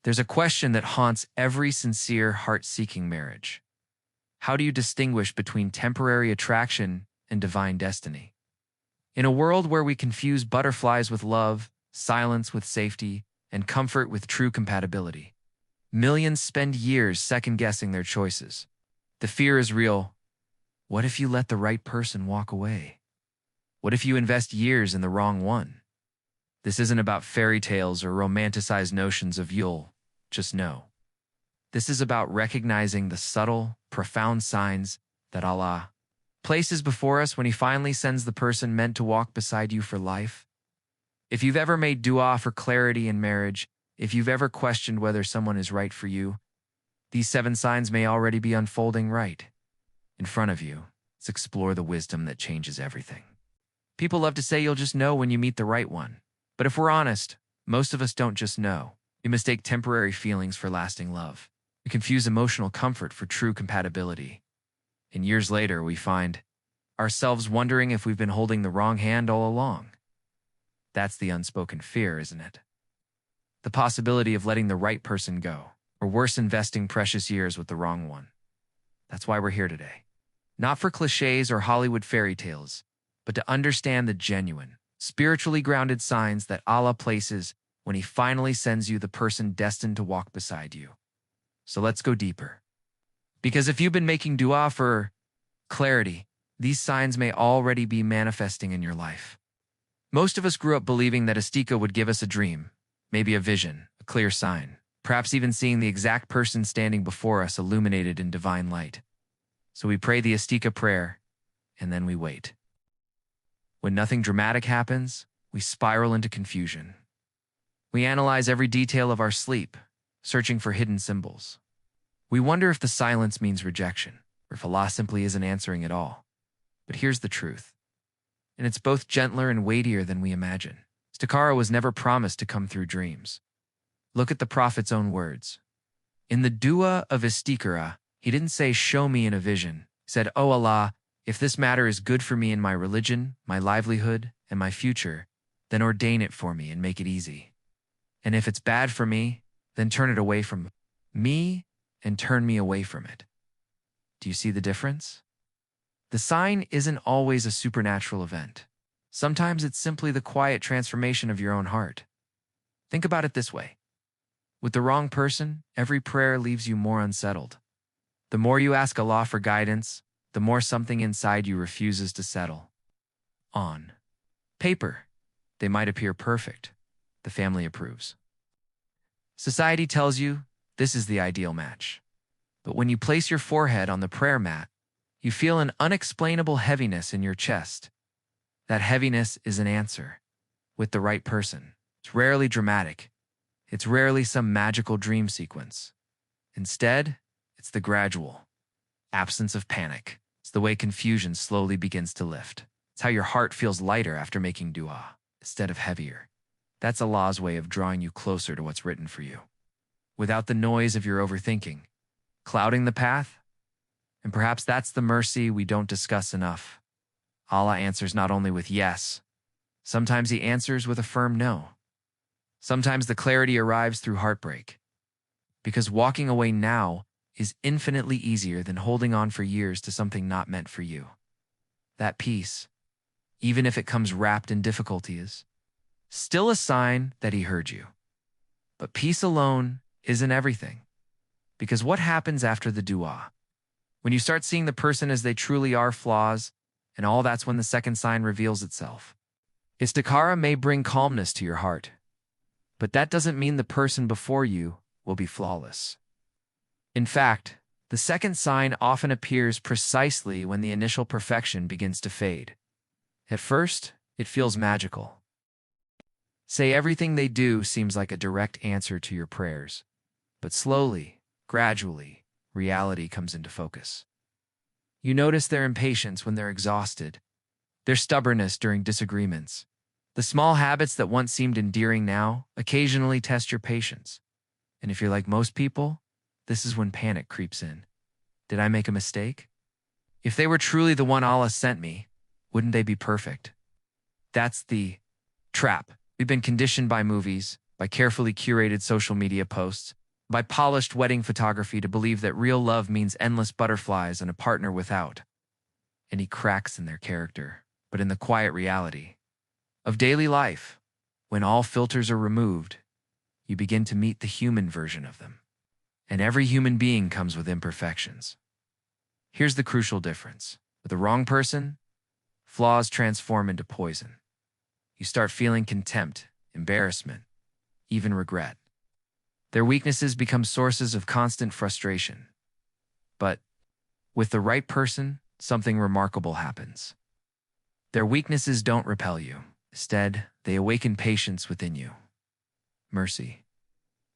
There's a question that haunts every sincere, heart-seeking marriage. How do you distinguish between temporary attraction and divine destiny? In a world where we confuse butterflies with love, silence with safety, and comfort with true compatibility, millions spend years second-guessing their choices. The fear is real. What if you let the right person walk away? What if you invest years in the wrong one? This isn't about fairy tales or romanticized notions of you'll just know. This is about recognizing the subtle, profound signs that Allah places before us when He finally sends the person meant to walk beside you for life. If you've ever made dua for clarity in marriage, if you've ever questioned whether someone is right for you, these 7 signs may already be unfolding right in front of you. Let's explore the wisdom that changes everything. People love to say you'll just know when you meet the right one. But if we're honest, most of us don't just know. We mistake temporary feelings for lasting love. We confuse emotional comfort for true compatibility. And years later, we find ourselves wondering if we've been holding the wrong hand all along. That's the unspoken fear, isn't it? The possibility of letting the right person go, or worse, investing precious years with the wrong one. That's why we're here today. Not for cliches or Hollywood fairy tales, but to understand the genuine, spiritually grounded signs that Allah places when He finally sends you the person destined to walk beside you. So let's go deeper. Because if you've been making dua for clarity, these signs may already be manifesting in your life. Most of us grew up believing that Istika would give us a dream, maybe a vision, a clear sign, perhaps even seeing the exact person standing before us illuminated in divine light. So we pray the Istika prayer, and then we wait. When nothing dramatic happens, we spiral into confusion. We analyze every detail of our sleep, searching for hidden symbols. We wonder if the silence means rejection, or if Allah simply isn't answering at all. But here's the truth. And it's both gentler and weightier than we imagine. Istikhara was never promised to come through dreams. Look at the Prophet's own words. In the dua of Istikhara, he didn't say, "Show me in a vision." He said, "Oh Allah, if this matter is good for me in my religion, my livelihood, and my future, then ordain it for me and make it easy. And if it's bad for me, then turn it away from me and turn me away from it." Do you see the difference? The sign isn't always a supernatural event. Sometimes it's simply the quiet transformation of your own heart. Think about it this way. With the wrong person, every prayer leaves you more unsettled. The more you ask Allah for guidance, the more something inside you refuses to settle. On paper, they might appear perfect. The family approves. Society tells you this is the ideal match. But when you place your forehead on the prayer mat, you feel an unexplainable heaviness in your chest. That heaviness is an answer. With the right person, it's rarely dramatic. It's rarely some magical dream sequence. Instead, it's the gradual absence of panic. It's the way confusion slowly begins to lift. It's how your heart feels lighter after making dua, instead of heavier. That's Allah's way of drawing you closer to what's written for you, without the noise of your overthinking, clouding the path. And perhaps that's the mercy we don't discuss enough. Allah answers not only with yes, sometimes He answers with a firm no. Sometimes the clarity arrives through heartbreak, because walking away now is infinitely easier than holding on for years to something not meant for you. That peace, even if it comes wrapped in difficulty, is still a sign that He heard you. But peace alone isn't everything, because what happens after the dua? When you start seeing the person as they truly are, flaws, and all, that's when the second sign reveals itself. Istikhara may bring calmness to your heart, but that doesn't mean the person before you will be flawless. In fact, the second sign often appears precisely when the initial perfection begins to fade. At first, it feels magical. Say everything they do seems like a direct answer to your prayers, but slowly, gradually, reality comes into focus. You notice their impatience when they're exhausted, their stubbornness during disagreements. The small habits that once seemed endearing now occasionally test your patience. And if you're like most people, this is when panic creeps in. Did I make a mistake? If they were truly the one Allah sent me, wouldn't they be perfect? That's the trap. We've been conditioned by movies, by carefully curated social media posts, by polished wedding photography to believe that real love means endless butterflies and a partner without any cracks in their character, but in the quiet reality of daily life, when all filters are removed, you begin to meet the human version of them. And every human being comes with imperfections. Here's the crucial difference. With the wrong person, flaws transform into poison. You start feeling contempt, embarrassment, even regret. Their weaknesses become sources of constant frustration. But with the right person, something remarkable happens. Their weaknesses don't repel you. Instead, they awaken patience within you. Mercy.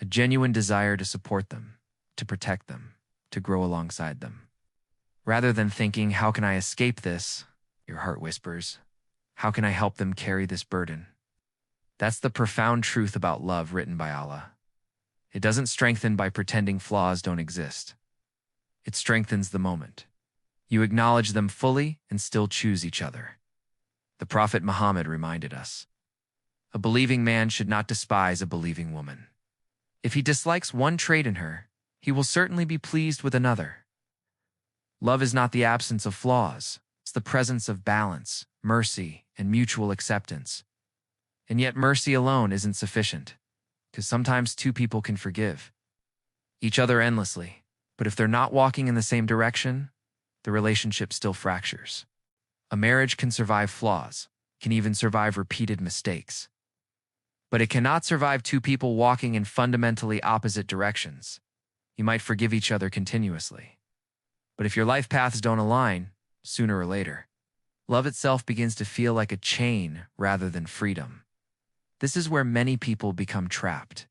A genuine desire to support them, to protect them, to grow alongside them. Rather than thinking, how can I escape this? Your heart whispers, how can I help them carry this burden? That's the profound truth about love written by Allah. It doesn't strengthen by pretending flaws don't exist. It strengthens the moment. You acknowledge them fully and still choose each other. The Prophet Muhammad reminded us, a believing man should not despise a believing woman. If he dislikes one trait in her, he will certainly be pleased with another. Love is not the absence of flaws. It's the presence of balance, mercy, and mutual acceptance. And yet mercy alone isn't sufficient, because sometimes two people can forgive each other endlessly, but if they're not walking in the same direction, the relationship still fractures. A marriage can survive flaws, can even survive repeated mistakes. But it cannot survive two people walking in fundamentally opposite directions. You might forgive each other continuously. But if your life paths don't align, sooner or later, love itself begins to feel like a chain rather than freedom. This is where many people become trapped.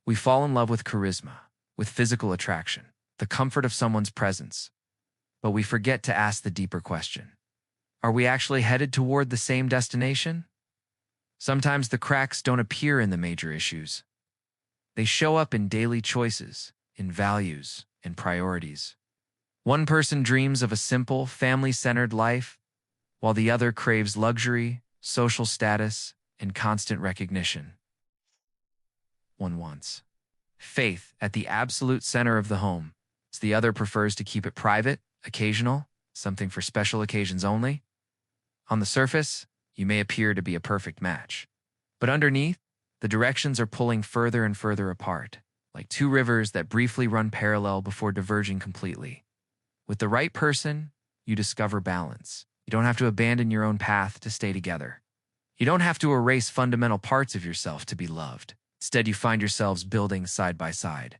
We fall in love with charisma, with physical attraction, the comfort of someone's presence. But we forget to ask the deeper question. Are we actually headed toward the same destination? Sometimes the cracks don't appear in the major issues. They show up in daily choices, in values, in priorities. One person dreams of a simple, family-centered life, while the other craves luxury, social status, and constant recognition. One wants faith at the absolute center of the home, as the other prefers to keep it private, occasional, something for special occasions only. On the surface, you may appear to be a perfect match. But underneath, the directions are pulling further and further apart, like two rivers that briefly run parallel before diverging completely. With the right person, you discover balance. You don't have to abandon your own path to stay together. You don't have to erase fundamental parts of yourself to be loved. Instead, you find yourselves building side by side.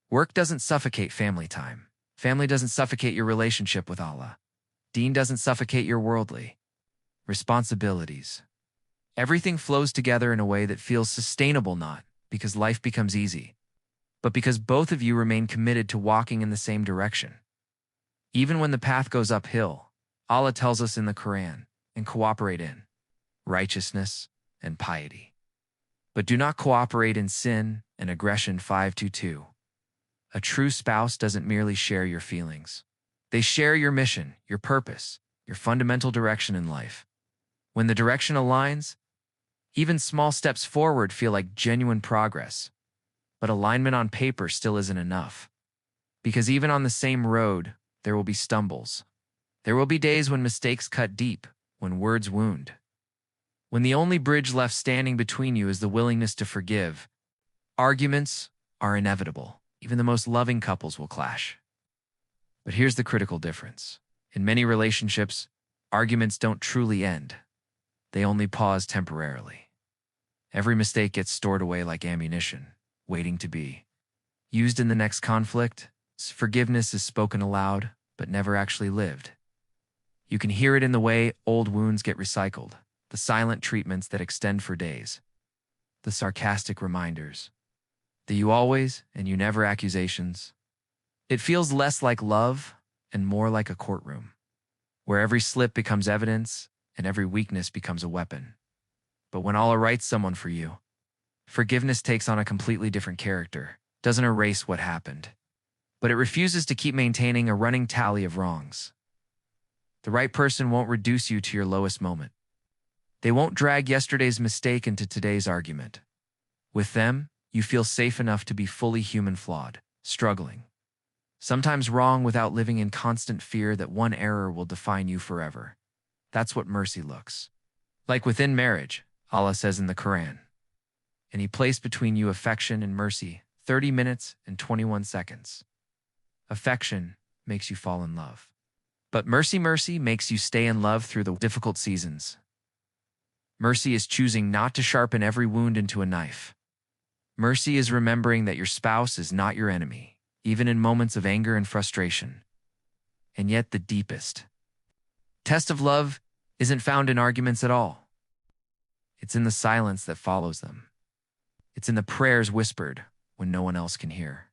Work doesn't suffocate family time. Family doesn't suffocate your relationship with Allah. Deen doesn't suffocate your worldly responsibilities. Everything flows together in a way that feels sustainable, not because life becomes easy, but because both of you remain committed to walking in the same direction. Even when the path goes uphill, Allah tells us in the Quran, and cooperate in righteousness and piety. But do not cooperate in sin and aggression. 522. A true spouse doesn't merely share your feelings. They share your mission, your purpose, your fundamental direction in life. When the direction aligns, even small steps forward feel like genuine progress. But alignment on paper still isn't enough. Because even on the same road, there will be stumbles. There will be days when mistakes cut deep, when words wound. When the only bridge left standing between you is the willingness to forgive, arguments are inevitable. Even the most loving couples will clash. But here's the critical difference. In many relationships, arguments don't truly end. They only pause temporarily. Every mistake gets stored away like ammunition, waiting to be used in the next conflict. Forgiveness is spoken aloud, but never actually lived. You can hear it in the way old wounds get recycled, the silent treatments that extend for days, the sarcastic reminders, the you always and you never accusations. It feels less like love and more like a courtroom, where every slip becomes evidence and every weakness becomes a weapon. But when Allah writes someone for you, forgiveness takes on a completely different character. It doesn't erase what happened, but it refuses to keep maintaining a running tally of wrongs. The right person won't reduce you to your lowest moment. They won't drag yesterday's mistake into today's argument. With them, you feel safe enough to be fully human, flawed, struggling, sometimes wrong, without living in constant fear that one error will define you forever. That's what mercy looks like within marriage. Allah says in the Quran, "And He placed between you affection and mercy, 30 minutes and 21 seconds. Affection makes you fall in love. But mercy makes you stay in love through the difficult seasons. Mercy is choosing not to sharpen every wound into a knife. Mercy is remembering that your spouse is not your enemy, even in moments of anger and frustration. And yet the deepest test of love isn't found in arguments at all. It's in the silence that follows them. It's in the prayers whispered when no one else can hear.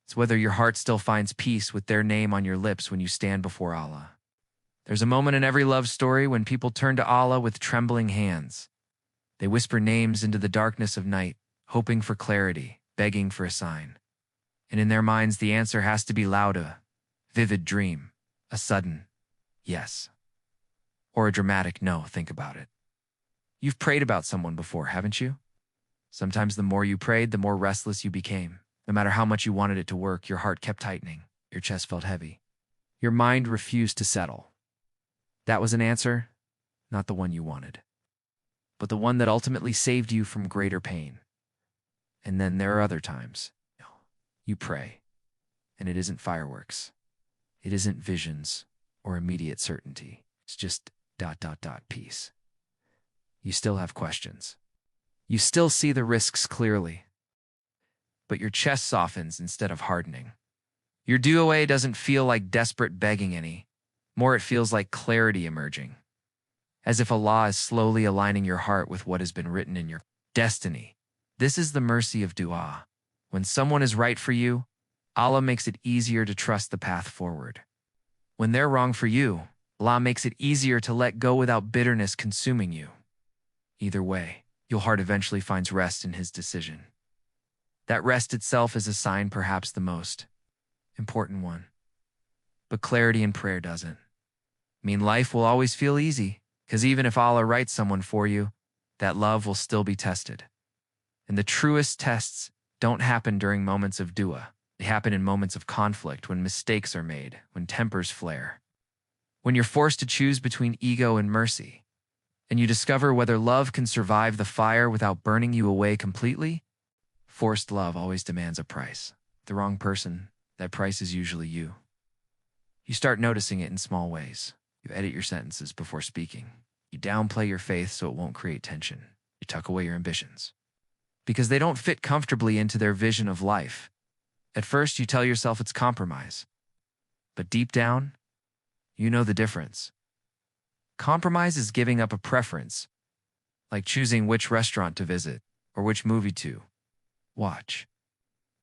It's whether your heart still finds peace with their name on your lips when you stand before Allah. There's a moment in every love story when people turn to Allah with trembling hands. They whisper names into the darkness of night, hoping for clarity, begging for a sign. And in their minds, the answer has to be loud, a vivid dream, a sudden yes, or a dramatic no. Think about it. You've prayed about someone before, haven't you? Sometimes the more you prayed, the more restless you became. No matter how much you wanted it to work, your heart kept tightening. Your chest felt heavy. Your mind refused to settle. That was an answer, not the one you wanted, but the one that ultimately saved you from greater pain. And then there are other times. You pray, and it isn't fireworks. It isn't visions or immediate certainty. It's just ... peace. You still have questions. You still see the risks clearly, but your chest softens instead of hardening. Your dawah doesn't feel like desperate begging any. More, it feels like clarity emerging, as if Allah is slowly aligning your heart with what has been written in your destiny. This is the mercy of dua. When someone is right for you, Allah makes it easier to trust the path forward. When they're wrong for you, Allah makes it easier to let go without bitterness consuming you. Either way, your heart eventually finds rest in His decision. That rest itself is a sign, perhaps the most important one. But clarity in prayer doesn't mean life will always feel easy, because even if Allah writes someone for you, that love will still be tested. And the truest tests don't happen during moments of dua. They happen in moments of conflict, when mistakes are made, when tempers flare, when you're forced to choose between ego and mercy, and you discover whether love can survive the fire without burning you away completely. Forced love always demands a price. The wrong person, that price is usually you. You start noticing it in small ways. You edit your sentences before speaking. You downplay your faith so it won't create tension. You tuck away your ambitions, because they don't fit comfortably into their vision of life. At first, you tell yourself it's compromise. But deep down, you know the difference. Compromise is giving up a preference, like choosing which restaurant to visit or which movie to watch.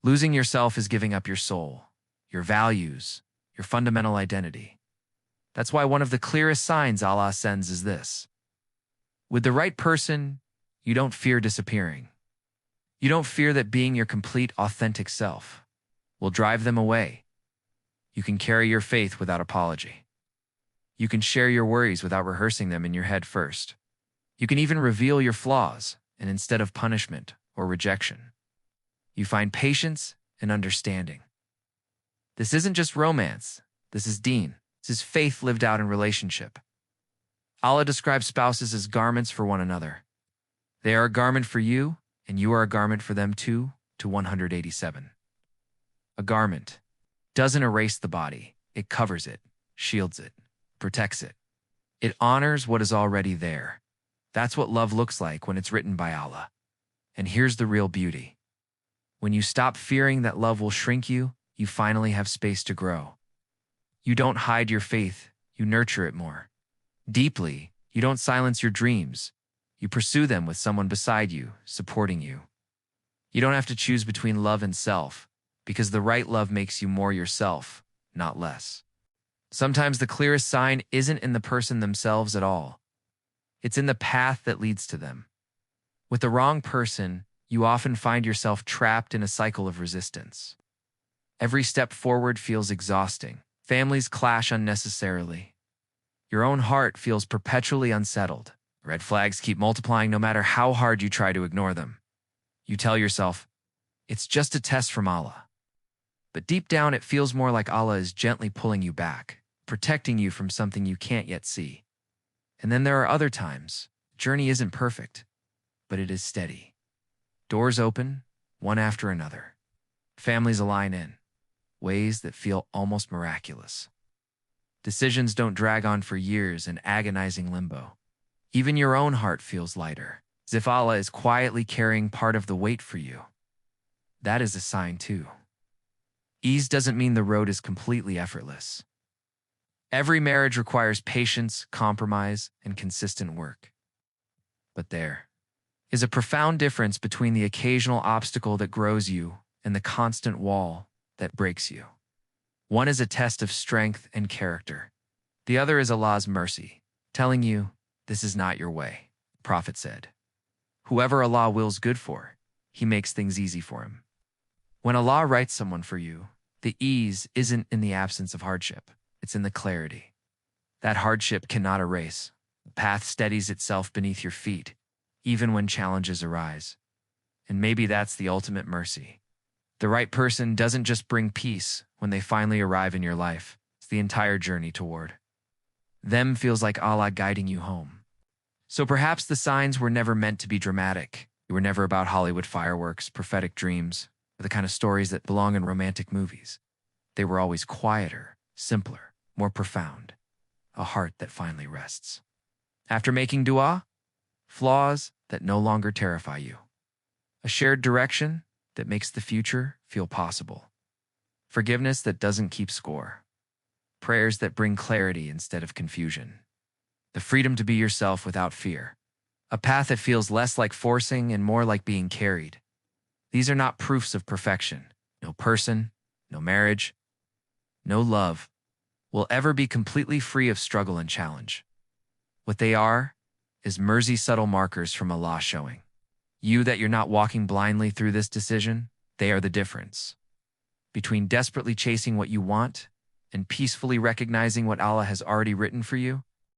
Losing yourself is giving up your soul, your values, your fundamental identity. That's why one of the clearest signs Allah sends is this. With the right person, you don't fear disappearing. You don't fear that being your complete, authentic self will drive them away. You can carry your faith without apology. You can share your worries without rehearsing them in your head first. You can even reveal your flaws, and instead of punishment or rejection, you find patience and understanding. This isn't just romance. This is deen. This is faith lived out in relationship. Allah describes spouses as garments for one another. They are a garment for you, and you are a garment for them too, to 187. A garment doesn't erase the body. It covers it, shields it, protects it. It honors what is already there. That's what love looks like when it's written by Allah. And here's the real beauty. When you stop fearing that love will shrink you, you finally have space to grow. You don't hide your faith, you nurture it more deeply. You don't silence your dreams. You pursue them with someone beside you, supporting you. You don't have to choose between love and self, because the right love makes you more yourself, not less. Sometimes the clearest sign isn't in the person themselves at all. It's in the path that leads to them. With the wrong person, you often find yourself trapped in a cycle of resistance. Every step forward feels exhausting. Families clash unnecessarily. Your own heart feels perpetually unsettled. Red flags keep multiplying no matter how hard you try to ignore them. You tell yourself, it's just a test from Allah. But deep down, it feels more like Allah is gently pulling you back, protecting you from something you can't yet see. And then there are other times. The journey isn't perfect, but it is steady. Doors open, one after another. Families align in ways that feel almost miraculous. Decisions don't drag on for years in agonizing limbo. Even your own heart feels lighter, as if Allah is quietly carrying part of the weight for you. That is a sign too. Ease doesn't mean the road is completely effortless. Every marriage requires patience, compromise, and consistent work. But there is a profound difference between the occasional obstacle that grows you and the constant wall that breaks you. One is a test of strength and character. The other is Allah's mercy, telling you, this is not your way. The Prophet said, whoever Allah wills good for, He makes things easy for him. When Allah writes someone for you, the ease isn't in the absence of hardship. It's in the clarity. That hardship cannot erase. The path steadies itself beneath your feet, even when challenges arise. And maybe that's the ultimate mercy. The right person doesn't just bring peace when they finally arrive in your life. It's the entire journey toward. Them feels like Allah guiding you home. So perhaps the signs were never meant to be dramatic. They were never about Hollywood fireworks, prophetic dreams, or the kind of stories that belong in romantic movies. They were always quieter, simpler, more profound. A heart that finally rests. After making dua, flaws that no longer terrify you. A shared direction that makes the future feel possible. Forgiveness that doesn't keep score. Prayers that bring clarity instead of confusion. The freedom to be yourself without fear. A path that feels less like forcing and more like being carried. These are not proofs of perfection. No person, no marriage, no love will ever be completely free of struggle and challenge. What they are is mercy subtle markers from Allah showing you that you're not walking blindly through this decision. They are the difference between desperately chasing what you want and peacefully recognizing what Allah has already written for you.